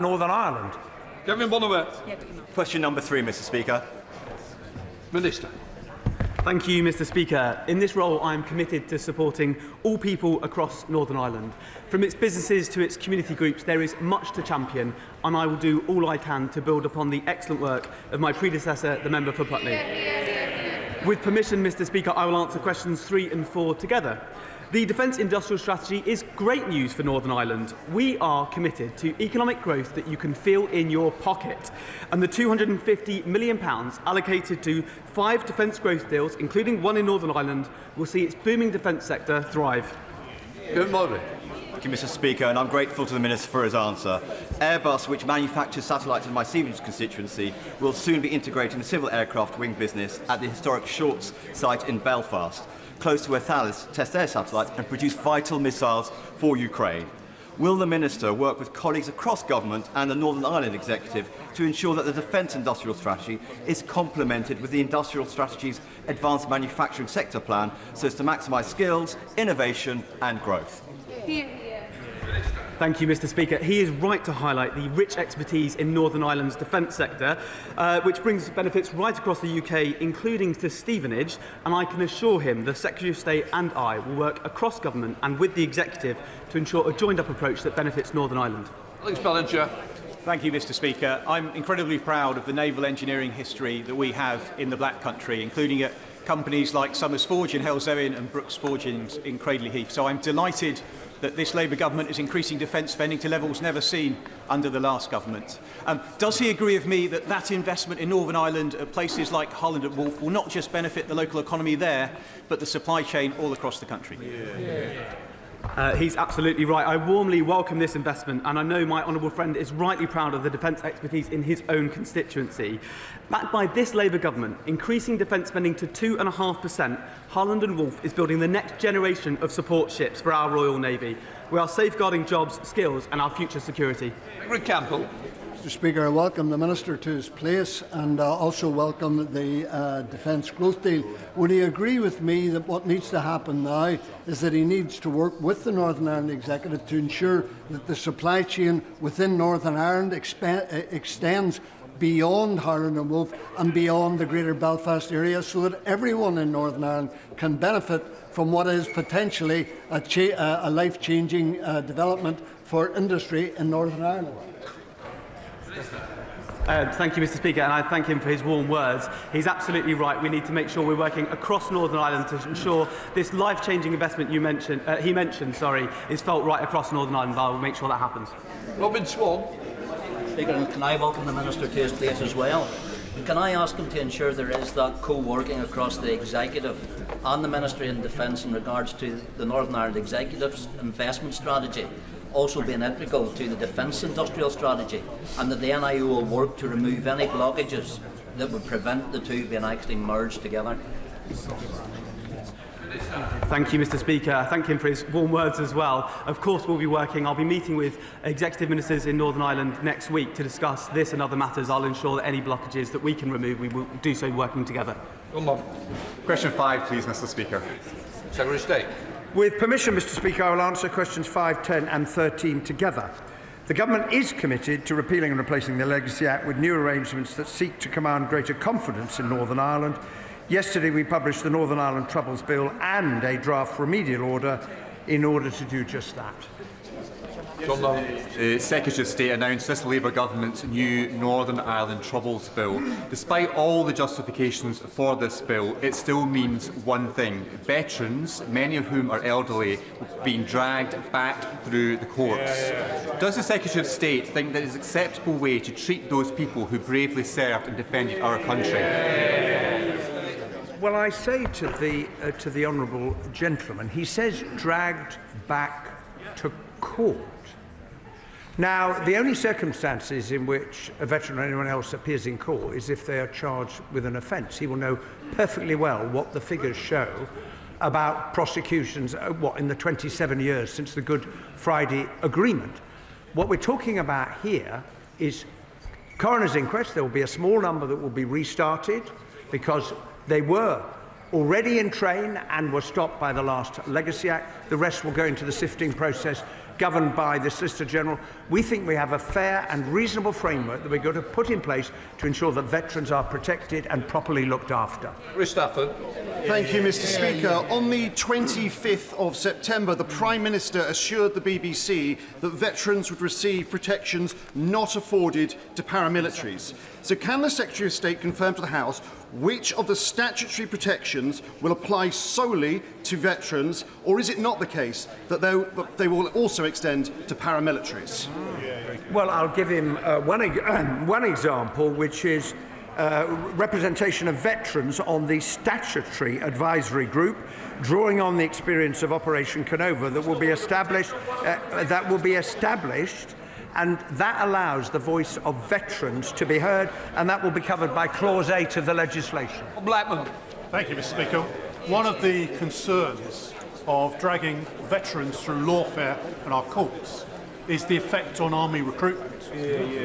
Northern Ireland. Kevin Bonaway. Question number 3, Mr. Speaker. Minister. Thank you, Mr. Speaker. In this role, I am committed to supporting all people across Northern Ireland. From its businesses to its community groups, there is much to champion, and I will do all I can to build upon the excellent work of my predecessor, the member for Putney. With permission, Mr. Speaker, I will answer questions 3 and 4 together. The Defence Industrial Strategy is great news for Northern Ireland. We are committed to economic growth that you can feel in your pocket. And the £250 million allocated to 5 defence growth deals, including one in Northern Ireland, will see its booming defence sector thrive. Good morning. Thank you, Mr. Speaker, and I'm grateful to the Minister for his answer. Airbus, which manufactures satellites in my Stevenage constituency, will soon be integrating the civil aircraft wing business at the historic Shorts site in Belfast, close to where Thales test their satellites and produce vital missiles for Ukraine. Will the Minister work with colleagues across government and the Northern Ireland Executive to ensure that the Defence Industrial Strategy is complemented with the Industrial Strategy's Advanced Manufacturing Sector Plan so as to maximise skills, innovation and growth? Thank you, Mr. Speaker. He is right to highlight the rich expertise in Northern Ireland's defence sector, which brings benefits right across the UK, including to Stevenage, and I can assure him the Secretary of State and I will work across government and with the Executive to ensure a joined-up approach that benefits Northern Ireland. Thanks, Ballinger. Thank you, Mr. Speaker. I'm incredibly proud of the naval engineering history that we have in the Black Country, including at companies like Summers Forge in Hellsowin and Brooks Forgings in Cradley Heath. So I'm delighted that this Labour government is increasing defence spending to levels never seen under the last government. Does he agree with me that that investment in Northern Ireland at places like Holland and Wolff will not just benefit the local economy there, but the supply chain all across the country? He's absolutely right. I warmly welcome this investment, and I know my honourable friend is rightly proud of the defence expertise in his own constituency. Backed by this Labour government, increasing defence spending to 2.5%, Holland and Wolff is building the next generation of support ships for our Royal Navy. We are safeguarding jobs, skills and our future security. Rick Campbell. Mr. Speaker, I welcome the Minister to his place and also welcome the defence growth deal. Would he agree with me that what needs to happen now is that he needs to work with the Northern Ireland Executive to ensure that the supply chain within Northern Ireland extends beyond Holland and Wolff and beyond the Greater Belfast area so that everyone in Northern Ireland can benefit from what is potentially a life-changing development for industry in Northern Ireland? Thank you, Mr. Speaker, and I thank him for his warm words. He's absolutely right. We need to make sure we're working across Northern Ireland to ensure this life-changing investment he mentioned, is felt right across Northern Ireland. I will make sure that happens. Robin Swan. Speaker, and can I welcome the Minister to his place as well? And can I ask him to ensure there is that co-working across the Executive and the Ministry of Defence in regards to the Northern Ireland Executive's investment strategy also being integral to the Defence Industrial Strategy, and that the NIO will work to remove any blockages that would prevent the two being actually merged together? Thank you, Mr. Speaker. I thank him for his warm words as well. Of course, we'll be working. I'll be meeting with Executive Ministers in Northern Ireland next week to discuss this and other matters. I'll ensure that any blockages that we can remove, we will do so working together. Question 5, please, Mr. Speaker. Secretary of State. With permission, Mr. Speaker, I will answer questions 5, 10 and 13 together. The Government is committed to repealing and replacing the Legacy Act with new arrangements that seek to command greater confidence in Northern Ireland. Yesterday we published the Northern Ireland Troubles Bill and a draft remedial order in order to do just that. The Secretary of State announced this Labour government's new Northern Ireland Troubles Bill. Despite all the justifications for this bill, it still means one thing: veterans, many of whom are elderly, being dragged back through the courts. Does the Secretary of State think that is an acceptable way to treat those people who bravely served and defended our country? Well, I say to the honourable gentleman, he says dragged back to court. Now, the only circumstances in which a veteran or anyone else appears in court is if they are charged with an offence. He will know perfectly well what the figures show about prosecutions, in the 27 years since the Good Friday Agreement. What we're talking about here is coroner's inquest. There will be a small number that will be restarted because they were already in train and were stopped by the last Legacy Act. The rest will go into the sifting process governed by the Solicitor General. We think we have a fair and reasonable framework that we're going to put in place to ensure that veterans are protected and properly looked after. Stafford. Thank you, Mr. Speaker. On the 25th of September, the Prime Minister assured the BBC that veterans would receive protections not afforded to paramilitaries. So can the Secretary of State confirm to the House which of the statutory protections will apply solely to veterans, or is it not the case that they will also extend to paramilitaries? Well, I'll give him one example, which is representation of veterans on the statutory advisory group, drawing on the experience of Operation Canova that will be established. And that allows the voice of veterans to be heard, and that will be covered by Clause 8 of the legislation. Blackman. Thank you, Mr. Speaker. One of the concerns of dragging veterans through lawfare and our courts is the effect on army recruitment.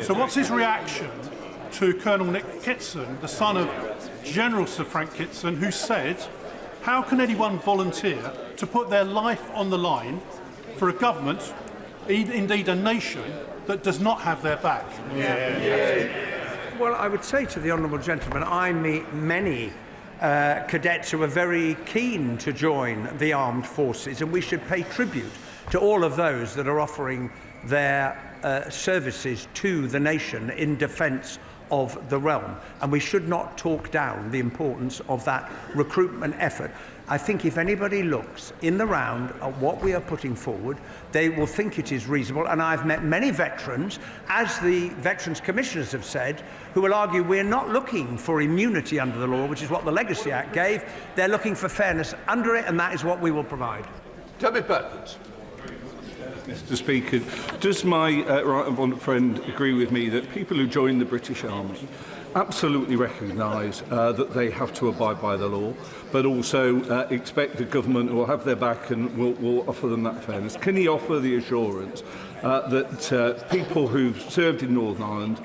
So what's his reaction to Colonel Nick Kitson, the son of General Sir Frank Kitson, who said, how can anyone volunteer to put their life on the line for a government, indeed a nation, that does not have their back? Well, I would say to the honourable gentleman, I meet many cadets who are very keen to join the armed forces, and we should pay tribute to all of those that are offering their services to the nation in defence of the realm, and we should not talk down the importance of that recruitment effort. I think if anybody looks in the round at what we are putting forward, they will think it is reasonable, and I've met many veterans, as the Veterans Commissioners have said, who will argue we're not looking for immunity under the law, which is what the Legacy Act gave. They're looking for fairness under it, and that is what we will provide. Tommy Perkins. Mr. Speaker, does my right honourable friend agree with me that people who join the British Army absolutely recognise that they have to abide by the law, but also expect the government will have their back and will offer them that fairness? Can he offer the assurance that people who've served in Northern Ireland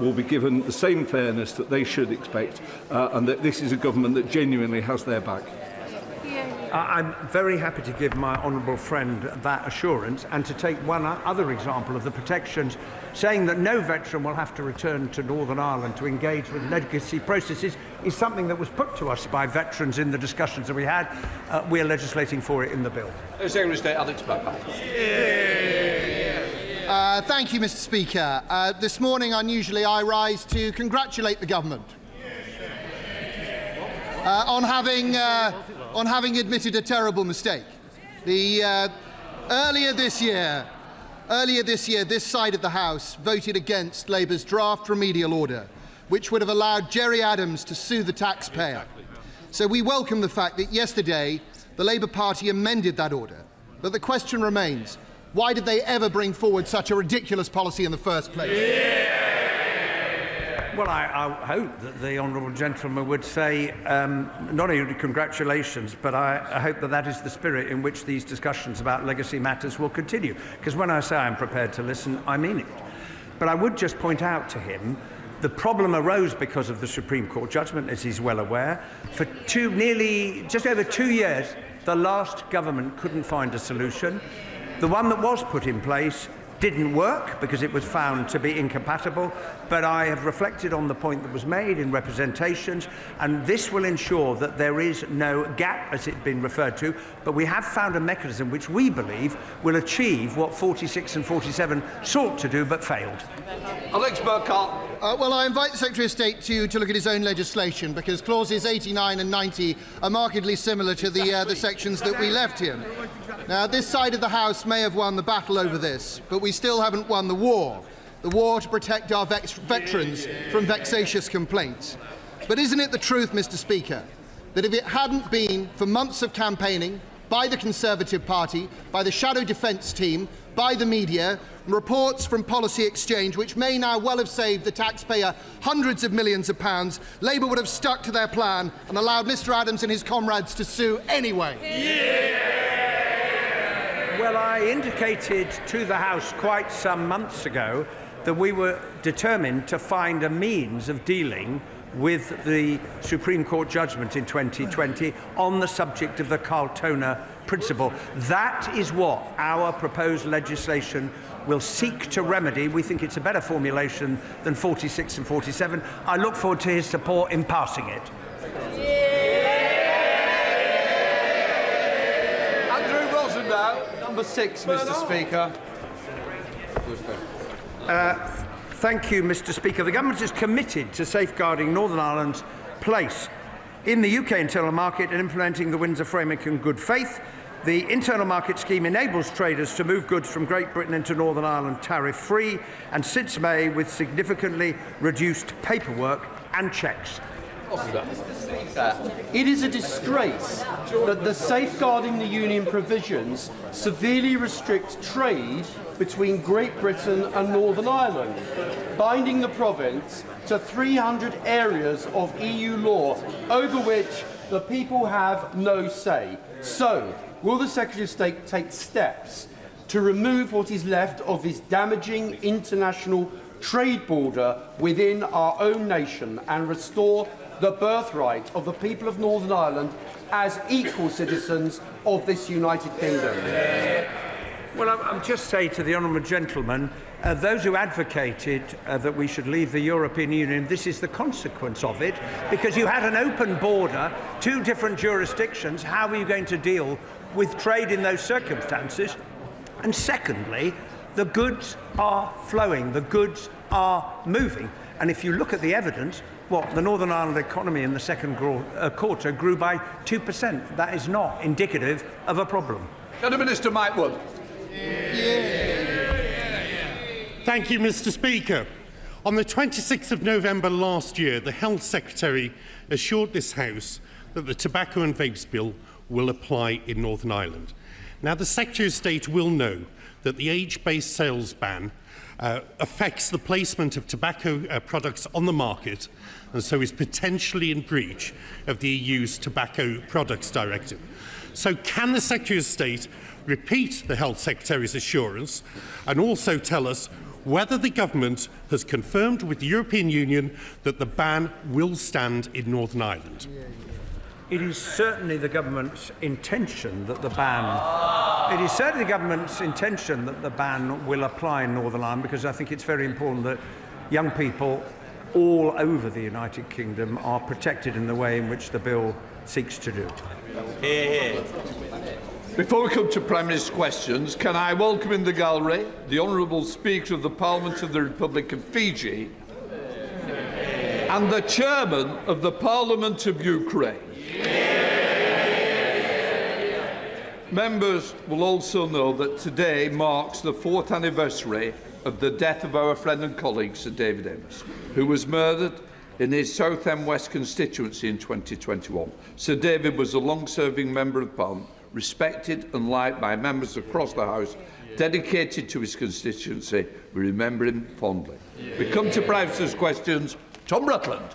will be given the same fairness that they should expect, and that this is a government that genuinely has their back? I'm very happy to give my honourable friend that assurance, and to take one other example of the protections, saying that no veteran will have to return to Northern Ireland to engage with legacy processes is something that was put to us by veterans in the discussions that we had. We are legislating for it in the bill. Secretary of State Alex Blackman. Thank you, Mr. Speaker. This morning, unusually, I rise to congratulate the government on having admitted a terrible mistake. Earlier this year, this side of the House voted against Labour's draft remedial order, which would have allowed Gerry Adams to sue the taxpayer. So we welcome the fact that yesterday the Labour Party amended that order. But the question remains, why did they ever bring forward such a ridiculous policy in the first place? Well, I hope that the honourable gentleman would say not only congratulations, but I hope that that is the spirit in which these discussions about legacy matters will continue. Because when I say I'm prepared to listen, I mean it. But I would just point out to him the problem arose because of the Supreme Court judgment, as he's well aware. For just over 2 years, the last government couldn't find a solution. The one that was put in place didn't work because it was found to be incompatible, but I have reflected on the point that was made in representations, and this will ensure that there is no gap, as it's been referred to, but we have found a mechanism which we believe will achieve what 46 and 47 sought to do but failed. Alex Burkhardt. Well, I invite the Secretary of State to look at his own legislation, because clauses 89 and 90 are markedly similar to the sections that we left him. Now, this side of the House may have won the battle over this, but we still haven't won the war to protect our veterans from vexatious complaints. But isn't it the truth, Mr. Speaker, that if it hadn't been for months of campaigning by the Conservative Party, by the Shadow Defence team, by the media, reports from Policy Exchange, which may now well have saved the taxpayer hundreds of millions of pounds, Labour would have stuck to their plan and allowed Mr Adams and his comrades to sue anyway? Well, I indicated to the House quite some months ago that we were determined to find a means of dealing with the Supreme Court judgment in 2020 on the subject of the Carltona principle. That is what our proposed legislation will seek to remedy. We think it's a better formulation than 46 and 47. I look forward to his support in passing it. Andrew Rosendahl. Number 6, Mr. Speaker. Thank you, Mr. Speaker. The government is committed to safeguarding Northern Ireland's place in the UK internal market and implementing the Windsor Framework in good faith. The internal market scheme enables traders to move goods from Great Britain into Northern Ireland tariff-free, and since May with significantly reduced paperwork and checks. It is a disgrace that the Safeguarding the Union provisions severely restrict trade between Great Britain and Northern Ireland, binding the province to 300 areas of EU law over which the people have no say. So, will the Secretary of State take steps to remove what is left of this damaging international trade border within our own nation and restore the birthright of the people of Northern Ireland as equal citizens of this United Kingdom? Well, I'll just say to the honourable gentleman, those who advocated that we should leave the European Union, this is the consequence of it, because you had an open border, 2 different jurisdictions. How are you going to deal with trade in those circumstances? And secondly, the goods are flowing, the goods are moving. And if you look at the evidence, the Northern Ireland economy in the second quarter grew by 2%. That is not indicative of a problem. Minister Mike Wood. Thank you, Mr. Speaker. On the 26th of November last year, the Health Secretary assured this House that the Tobacco and Vapes Bill will apply in Northern Ireland. Now, the Secretary of State will know that the age-based sales ban affects the placement of tobacco products on the market, and so is potentially in breach of the EU's Tobacco Products Directive. So can the Secretary of State repeat the Health Secretary's assurance and also tell us whether the government has confirmed with the European Union that the ban will stand in Northern Ireland? It is certainly the government's intention that the ban. It is certainly the government's intention that the ban will apply in Northern Ireland, because I think it's very important that young people all over the United Kingdom are protected in the way in which the bill seeks to do. Before we come to Prime Minister's questions, can I welcome in the gallery the Honourable Speaker of the Parliament of the Republic of Fiji and the Chairman of the Parliament of Ukraine. Members will also know that today marks the 4th anniversary of the death of our friend and colleague Sir David Amess, who was murdered in his Southend West constituency in 2021. Sir David was a long-serving Member of Parliament, respected and liked by members across the House, dedicated to his constituency. We remember him fondly. We come to Prime Minister's questions. Tom Rutland.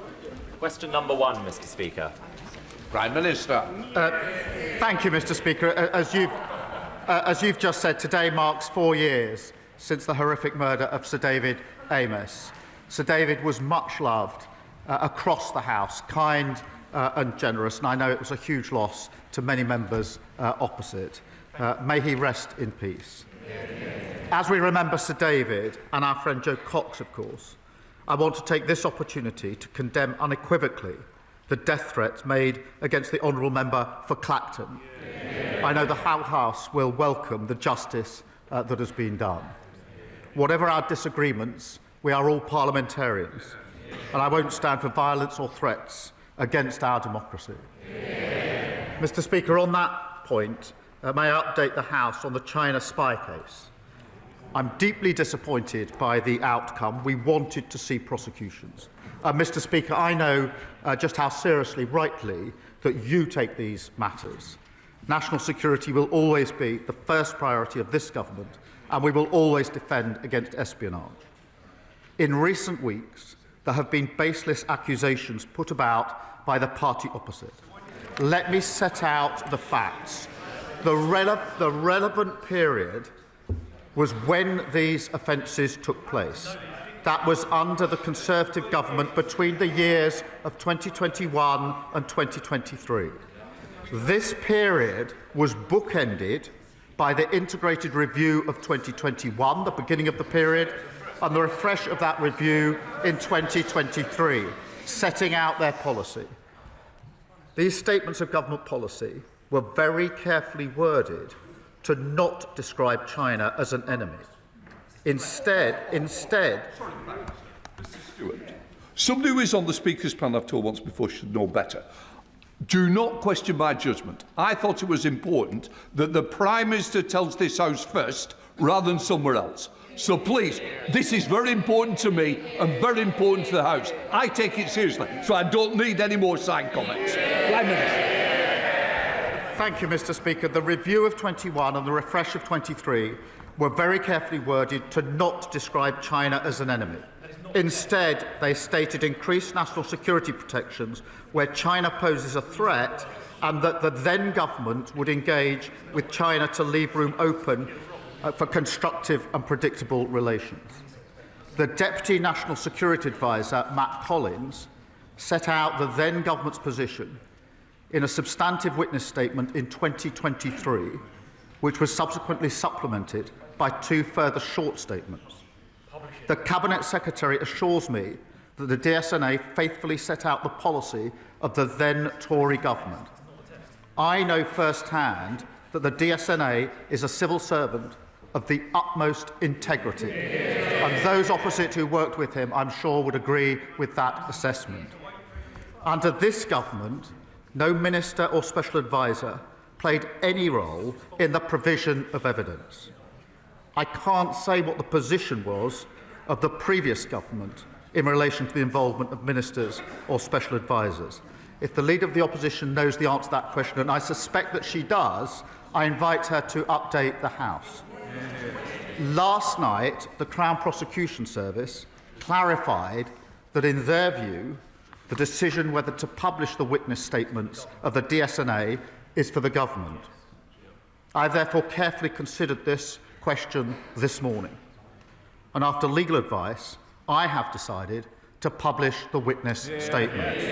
Question number 1, Mr. Speaker. Prime Minister. Thank you, Mr. Speaker. As you've just said, today marks 4 years since the horrific murder of Sir David Amess. Sir David was much loved across the House, kind and generous, and I know it was a huge loss to many members opposite. May he rest in peace. As we remember Sir David and our friend Joe Cox, of course, I want to take this opportunity to condemn unequivocally the death threats made against the honourable member for Clacton. I know the House will welcome the justice that has been done. Whatever our disagreements, we are all parliamentarians, and I won't stand for violence or threats against our democracy. Mr. Speaker, on that point, may I update the House on the China spy case? I'm deeply disappointed by the outcome. We wanted to see prosecutions. Mr. Speaker, I know just how seriously, rightly, that you take these matters. National security will always be the first priority of this government, and we will always defend against espionage. In recent weeks, there have been baseless accusations put about by the party opposite. Let me set out the facts. The relevant period was when these offences took place. that was under the Conservative government between the years of 2021 and 2023. This period was bookended by the integrated review of 2021, the beginning of the period, and the refresh of that review in 2023, setting out their policy. These statements of government policy were very carefully worded to not describe China as an enemy. Instead, Mr. Stewart, somebody who is on the Speaker's panel, I've told once before, should know better. Do not question my judgment. I thought it was important that the Prime Minister tells this House first rather than somewhere else. So please, this is very important to me and very important to the House. I take it seriously, so I don't need any more side comments. Prime Minister. Thank you, Mr. Speaker. The review of 21 and the refresh of 23 were very carefully worded to not describe China as an enemy. Instead, they stated increased national security protections where China poses a threat, and that the then government would engage with China to leave room open for constructive and predictable relations. The Deputy National Security Advisor, Matt Collins, set out the then government's position in a substantive witness statement in 2023, which was subsequently supplemented by 2 further short statements. The Cabinet Secretary assures me that the DSNA faithfully set out the policy of the then Tory government. I know firsthand that the DSNA is a civil servant of the utmost integrity, and those opposite who worked with him, I'm sure, would agree with that assessment. Under this government, no minister or special advisor played any role in the provision of evidence. I can't say what the position was of the previous government in relation to the involvement of ministers or special advisers. If the Leader of the Opposition knows the answer to that question, and I suspect that she does, I invite her to update the House. Last night, the Crown Prosecution Service clarified that, in their view, the decision whether to publish the witness statements of the DSNA is for the government. I have therefore carefully considered this question this morning, and after legal advice, I have decided to publish the witness statements.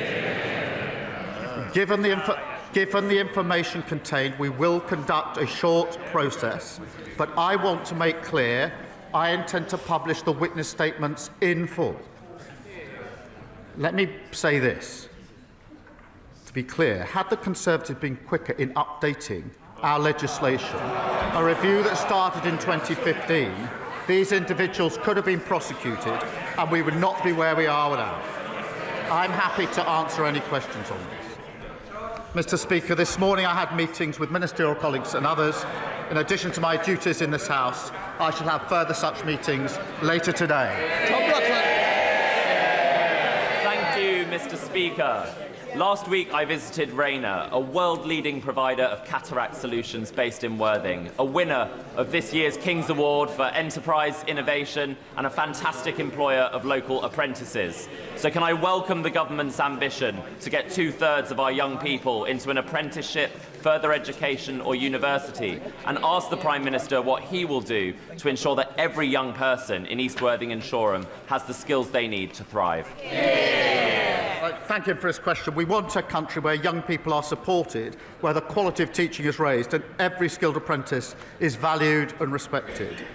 Given the information contained, we will conduct a short process, but I want to make clear I intend to publish the witness statements in full. Let me say this. To be clear, had the Conservatives been quicker in updating our legislation, a review that started in 2015, these individuals could have been prosecuted and we would not be where we are without. I'm happy to answer any questions on this. Mr. Speaker, this morning I had meetings with ministerial colleagues and others. In addition to my duties in this House, I shall have further such meetings later today. Thank you, Mr. Speaker. Last week I visited Rayner, a world-leading provider of cataract solutions based in Worthing, a winner of this year's King's Award for Enterprise Innovation and a fantastic employer of local apprentices. So can I welcome the government's ambition to get 2/3 of our young people into an apprenticeship, further education or university, and ask the Prime Minister what he will do to ensure that every young person in East Worthing and Shoreham has the skills they need to thrive? Thank you for this question. We want a country where young people are supported, where the quality of teaching is raised and every skilled apprentice is valued and respected.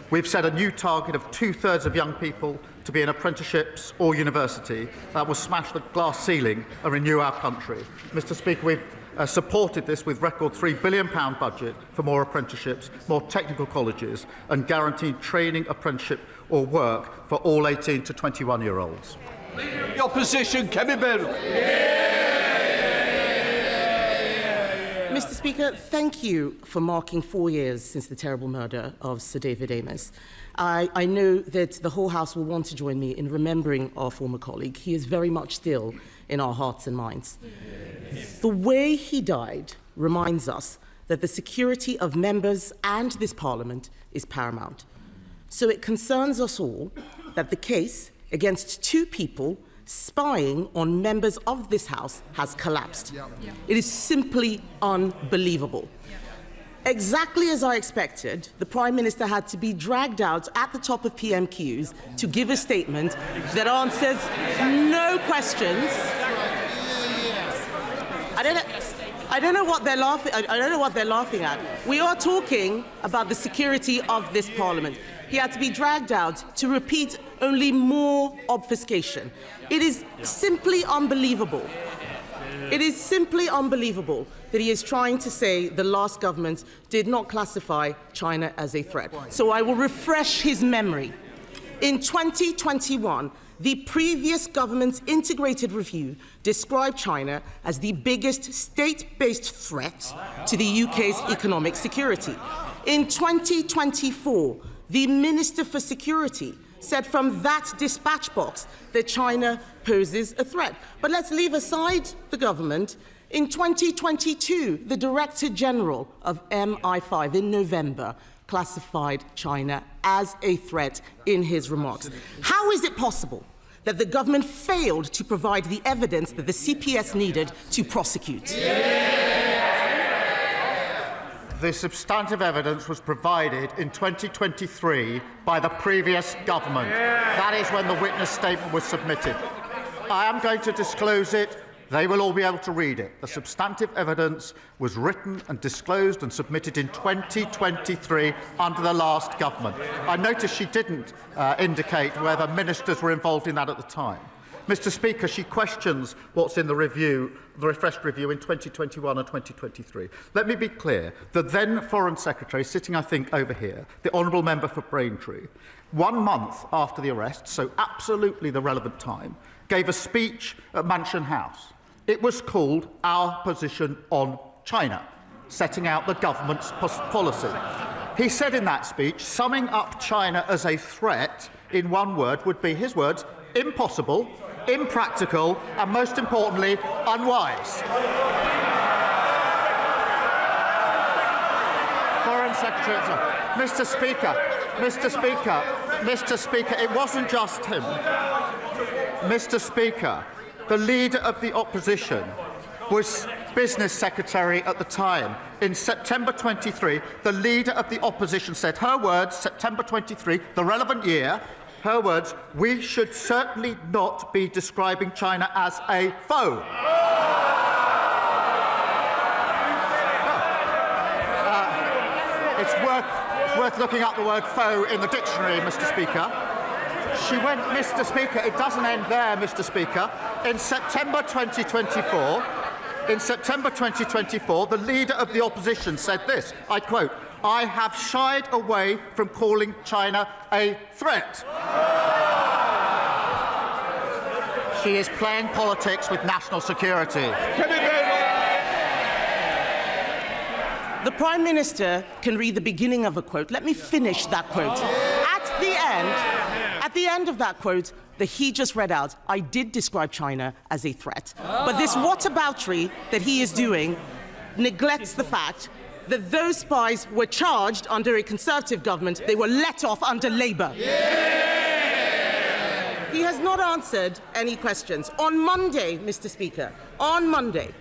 We've set a new target of 2/3 of young people to be in apprenticeships or university. That will smash the glass ceiling and renew our country. Mr. Speaker, we've supported this with record £3 billion budget for more apprenticeships, more technical colleges and guaranteed training, apprenticeship or work for all 18 to 21-year-olds. The Opposition, Kemi Bell. Mr. Speaker, thank you for marking 4 years since the terrible murder of Sir David Amess. I know that the whole House will want to join me in remembering our former colleague. He is very much still in our hearts and minds. The way he died reminds us that the security of members and this Parliament is paramount. So it concerns us all that the case against 2 people spying on members of this House has collapsed. It is simply unbelievable. Exactly as I expected, the Prime Minister had to be dragged out at the top of PMQs to give a statement that answers no questions. I don't know what they're laughing. I don't know what they're laughing at. We are talking about the security of this Parliament. He had to be dragged out to repeat only more obfuscation. It is simply unbelievable. It is simply unbelievable that he is trying to say the last government did not classify China as a threat. So I will refresh his memory. In 2021, the previous government's integrated review described China as the biggest state-based threat to the UK's economic security. In 2024, the Minister for Security said from that dispatch box that China poses a threat. But let's leave aside the government. In 2022, the Director General of MI5 in November classified China as a threat in his remarks. How is it possible that the government failed to provide the evidence that the CPS needed to prosecute? The substantive evidence was provided in 2023 by the previous government. That is when the witness statement was submitted. I am going to disclose it. They will all be able to read it. The substantive evidence was written and disclosed and submitted in 2023 under the last government. I noticed she didn't indicate whether ministers were involved in that at the time. Mr. Speaker, she questions what's in the review, the refreshed review in 2021 and 2023. Let me be clear. The then Foreign Secretary, sitting, I think, over here, the Honourable Member for Braintree, 1 month after the arrest, so absolutely the relevant time, gave a speech at Mansion House. It was called Our Position on China, setting out the government's policy. He said in that speech, summing up China as a threat in one word would be, his words, impossible, impractical, and most importantly, unwise. Foreign Secretary, Mr. Speaker, it wasn't just him. Mr. Speaker, the Leader of the Opposition was Business Secretary at the time. In September 23, the Leader of the Opposition said, her words, September 23, the relevant year, her words, we should certainly not be describing China as a foe. It's worth looking up the word foe in the dictionary, Mr. Speaker. She went, Mr. Speaker, it doesn't end there, Mr. Speaker. In September 2024, the Leader of the Opposition said this, I quote, I have shied away from calling China a threat. She is playing politics with national security. The Prime Minister can read the beginning of a quote. Let me finish that quote. At the end of that quote that he just read out, I did describe China as a threat. But this whataboutery that he is doing neglects the fact that those spies were charged under a Conservative government. They were let off under Labour. He has not answered any questions. On Monday, Mr. Speaker, on Monday,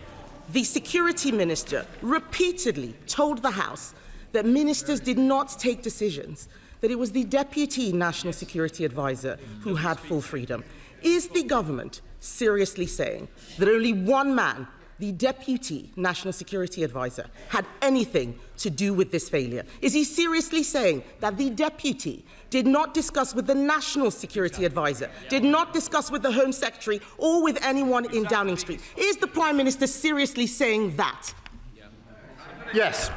the Security Minister repeatedly told the House that ministers did not take decisions, that it was the Deputy National Security Advisor who had full freedom. Is the government seriously saying that only one man, the Deputy National Security Advisor, had anything to do with this failure? Is he seriously saying that the Deputy did not discuss with the National Security Advisor, did not discuss with the Home Secretary or with anyone in Downing Street? Is the Prime Minister seriously saying that? Yes.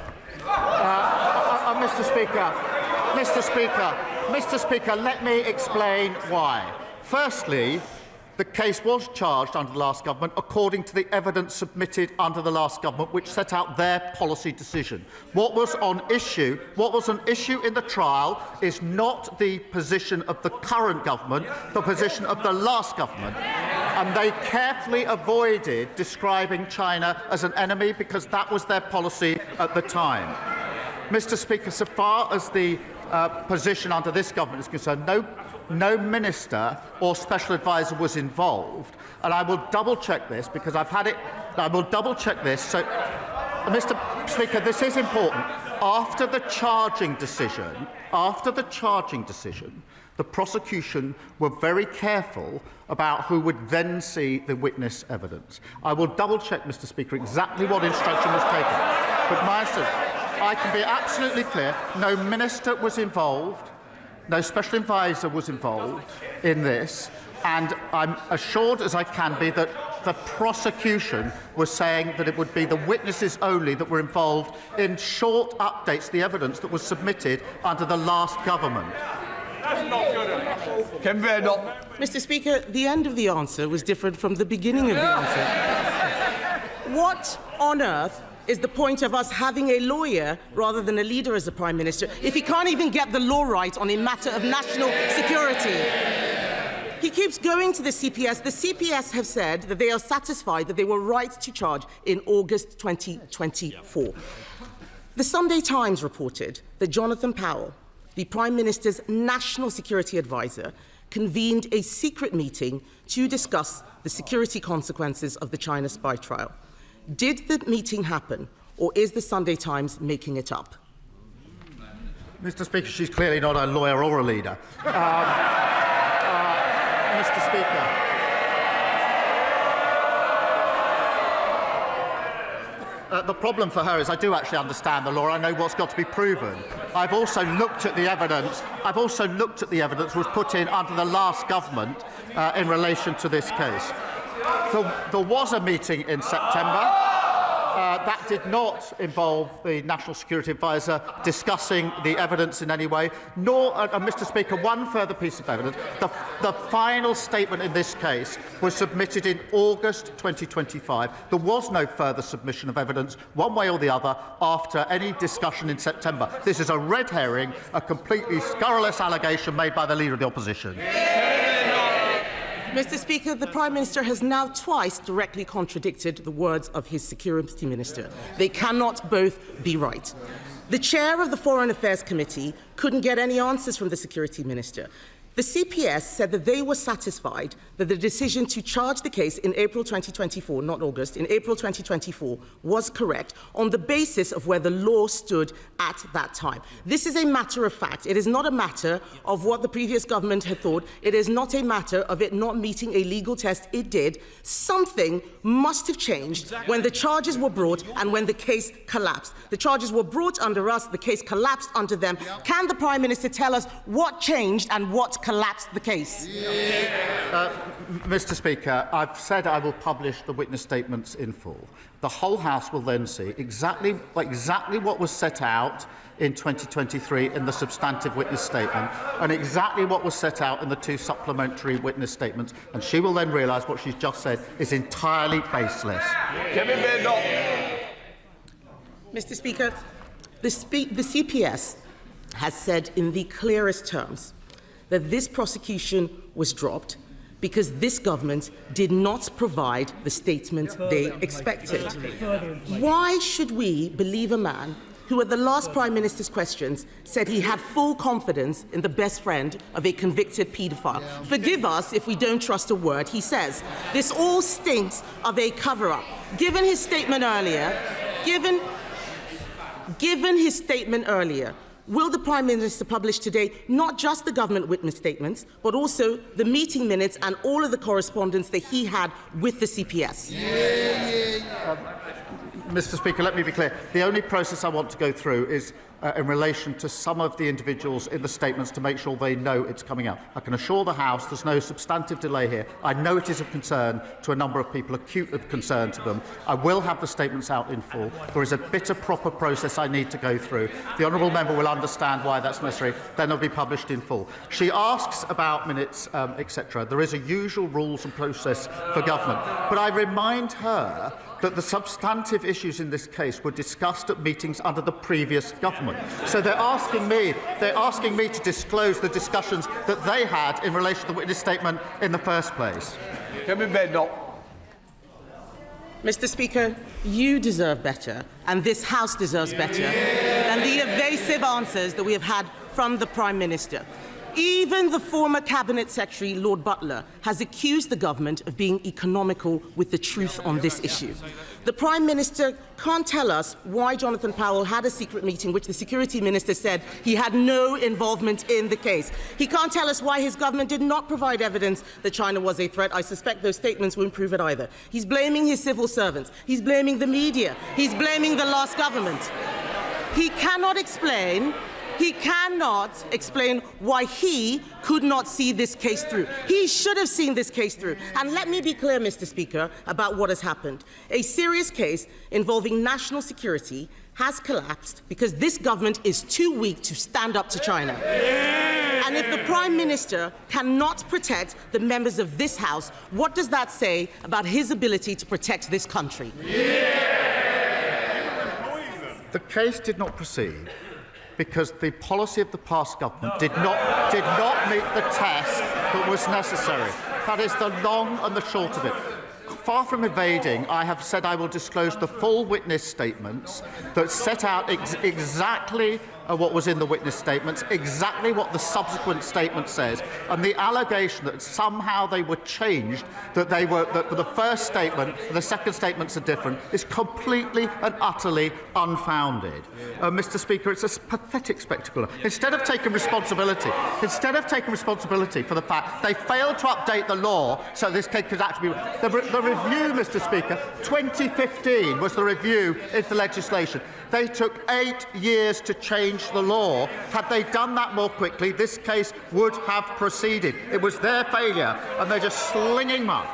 Mr. Speaker, let me explain why. Firstly, the case was charged under the last government according to the evidence submitted under the last government, which set out their policy decision. What was an issue in the trial is not the position of the current government, the position of the last government. And they carefully avoided describing China as an enemy because that was their policy at the time. Mr. Speaker, so far as the position under this government is concerned, no minister or special advisor was involved, and I will double-check this because I've had it. I will double-check this. So, Mr. Speaker, this is important. After the charging decision, the prosecution were very careful about who would then see the witness evidence. I will double-check, Mr. Speaker, exactly what instruction was taken. But I can be absolutely clear, no minister was involved, no special advisor was involved in this, and I'm assured as I can be that the prosecution was saying that it would be the witnesses only that were involved in short updates, the evidence that was submitted under the last government. That's not good enough. Mr. Speaker, the end of the answer was different from the beginning of the answer. What on earth is the point of us having a lawyer rather than a leader as the Prime Minister if he can't even get the law right on a matter of national security? He keeps going to the CPS. The CPS have said that they are satisfied that they were right to charge in August 2024. The Sunday Times reported that Jonathan Powell, the Prime Minister's national security advisor, convened a secret meeting to discuss the security consequences of the China spy trial. Did the meeting happen, or is the Sunday Times making it up? Mr. Speaker, she's clearly not a lawyer or a leader. Mr. Speaker. The problem for her is I do actually understand the law. I know what's got to be proven. I've also looked at the evidence. That was put in under the last government in relation to this case. There was a meeting in September. That did not involve the National Security Advisor discussing the evidence in any way, nor, Mr. Speaker, one further piece of evidence. The final statement in this case was submitted in August 2025. There was no further submission of evidence, one way or the other, after any discussion in September. This is a red herring, a completely scurrilous allegation made by the Leader of the Opposition. Mr. Speaker, the Prime Minister has now twice directly contradicted the words of his Security Minister. They cannot both be right. The chair of the Foreign Affairs Committee couldn't get any answers from the Security Minister. The CPS said that they were satisfied that the decision to charge the case in April 2024, not August, in April 2024, was correct on the basis of where the law stood at that time. This is a matter of fact. It is not a matter of what the previous government had thought. It is not a matter of it not meeting a legal test. It did. Something must have changed when the charges were brought and when the case collapsed. The charges were brought under us. The case collapsed under them. Can the Prime Minister tell us what changed and what collapsed the case? Mr. Speaker, I've said I will publish the witness statements in full. The whole House will then see exactly what was set out in 2023 in the substantive witness statement and exactly what was set out in the two supplementary witness statements, and she will then realise what she's just said is entirely baseless. Mr. Speaker, the CPS has said in the clearest terms that this prosecution was dropped because this government did not provide the statement they expected. Why should we believe a man who, at the last Prime Minister's questions, said he had full confidence in the best friend of a convicted paedophile? Forgive us if we don't trust a word he says. This all stinks of a cover-up. Given his statement earlier, will the Prime Minister publish today not just the government witness statements, but also the meeting minutes and all of the correspondence that he had with the CPS? Mr. Speaker, let me be clear. The only process I want to go through is in relation to some of the individuals in the statements to make sure they know it's coming out. I can assure the House there's no substantive delay here. I know it is of concern to a number of people, acute of concern to them. I will have the statements out in full. There is a bit of proper process I need to go through. The honourable member will understand why that's necessary. Then they'll be published in full. She asks about minutes, etc. There is a usual rules and process for government. But I remind her that the substantive issues in this case were discussed at meetings under the previous government. So they're asking me to disclose the discussions that they had in relation to the witness statement in the first place. Mr. Speaker, you deserve better, and this House deserves better than the evasive answers that we have had from the Prime Minister. Even the former Cabinet Secretary, Lord Butler, has accused the government of being economical with the truth on this issue. The Prime Minister can't tell us why Jonathan Powell had a secret meeting, which the Security Minister said he had no involvement in the case. He can't tell us why his government did not provide evidence that China was a threat. I suspect those statements won't prove it either. He's blaming his civil servants. He's blaming the media. He's blaming the last government. He cannot explain why he could not see this case through. He should have seen this case through. And let me be clear, Mr. Speaker, about what has happened. A serious case involving national security has collapsed because this government is too weak to stand up to China. And if the Prime Minister cannot protect the members of this House, what does that say about his ability to protect this country? The case did not proceed because the policy of the past government did not meet the test that was necessary. That is the long and the short of it. Far from evading, I have said I will disclose the full witness statements that set out exactly what was in the witness statements, exactly what the subsequent statement says, and the allegation that somehow they were changed, that the first statement and the second statements are different, is completely and utterly unfounded. Mr. Speaker, it's a pathetic spectacle. Instead of taking responsibility for the fact they failed to update the law so this case could actually be the review, Mr. Speaker, 2015 was the review into the legislation. They took 8 years to change the law. Had they done that more quickly, this case would have proceeded. It was their failure, and they're just slinging mud.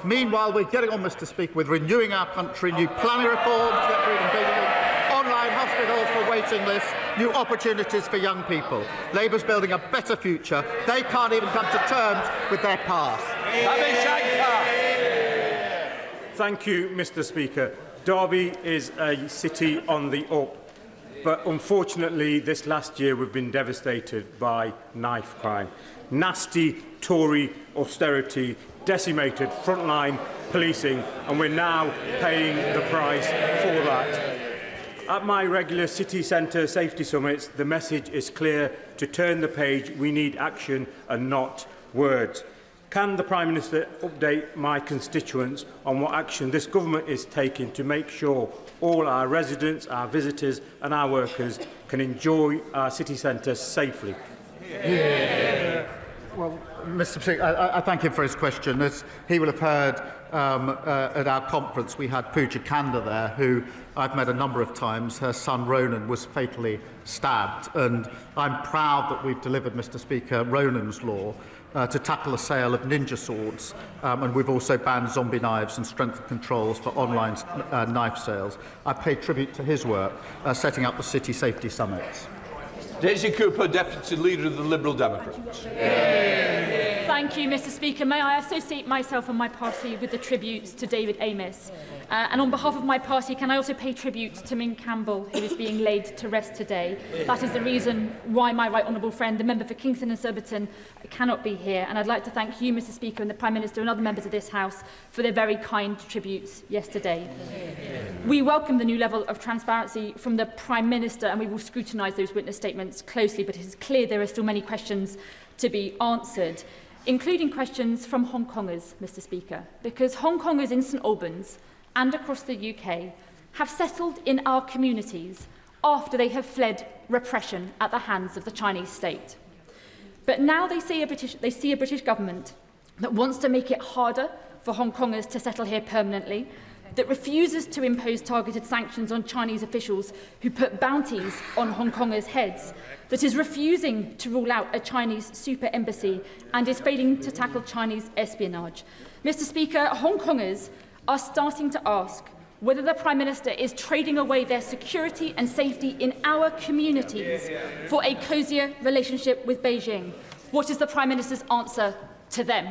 Meanwhile, we're getting on, Mr. Speaker, with renewing our country, new planning reforms, get rid of building, online hospitals for waiting lists, new opportunities for young people. Labour's building a better future. They can't even come to terms with their past. Thank you, Mr. Speaker. Derby is a city on the up, but unfortunately this last year we've been devastated by knife crime. Nasty Tory austerity decimated frontline policing, and we're now paying the price for that. At my regular city centre safety summits, the message is clear: to turn the page, we need action and not words. Can the Prime Minister update my constituents on what action this government is taking to make sure all our residents, our visitors and our workers can enjoy our city centre safely? Well, Mr. Speaker, I thank him for his question. As he will have heard at our conference, we had Pooja Kanda there, who I've met a number of times. Her son Ronan was fatally stabbed, and I'm proud that we've delivered, Mr. Speaker, Ronan's law to tackle the sale of ninja swords, and we've also banned zombie knives and strengthened controls for online knife sales. I pay tribute to his work setting up the City Safety Summits. Daisy Cooper, Deputy Leader of the Liberal Democrats. Thank you, Mr. Speaker. May I associate myself and my party with the tributes to David Amess? And on behalf of my party, can I also pay tribute to Ming Campbell, who is being laid to rest today? That is the reason why my right honourable friend, the member for Kingston and Surbiton, cannot be here. And I'd like to thank you, Mr. Speaker, and the Prime Minister and other members of this House for their very kind tributes yesterday. We welcome the new level of transparency from the Prime Minister, and we will scrutinise those witness statements closely, but it is clear there are still many questions to be answered, including questions from Hong Kongers, Mr. Speaker, because Hong Kongers in St Albans and across the UK have settled in our communities after they have fled repression at the hands of the Chinese state. But now they see a British government that wants to make it harder for Hong Kongers to settle here permanently, that refuses to impose targeted sanctions on Chinese officials who put bounties on Hong Kongers' heads, that is refusing to rule out a Chinese super embassy and is failing to tackle Chinese espionage. Mr. Speaker, Hong Kongers are starting to ask whether the Prime Minister is trading away their security and safety in our communities for a cosier relationship with Beijing. What is the Prime Minister's answer to them?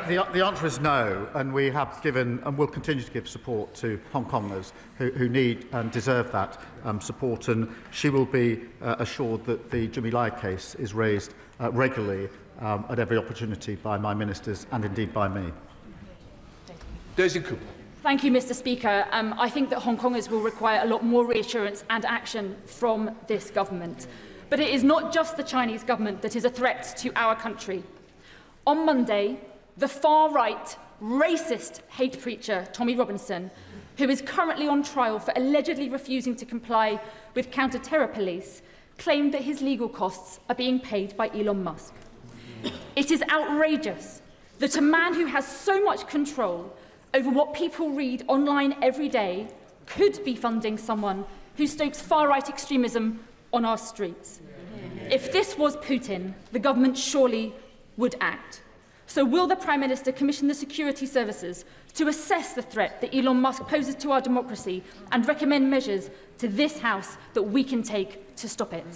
The answer is no, and we have given and will continue to give support to Hong Kongers who need and deserve that support, and she will be assured that the Jimmy Lai case is raised regularly at every opportunity by my ministers and indeed by me. Daisy Cooper. Thank you, Mr. Speaker. I think that Hong Kongers will require a lot more reassurance and action from this government. But it is not just the Chinese government that is a threat to our country. On Monday, the far-right, racist hate preacher Tommy Robinson, who is currently on trial for allegedly refusing to comply with counter-terror police, claimed that his legal costs are being paid by Elon Musk. It is outrageous that a man who has so much control over what people read online every day could be funding someone who stokes far-right extremism on our streets. If this was Putin, the government surely would act. So will the Prime Minister commission the security services to assess the threat that Elon Musk poses to our democracy and recommend measures to this House that we can take to stop it?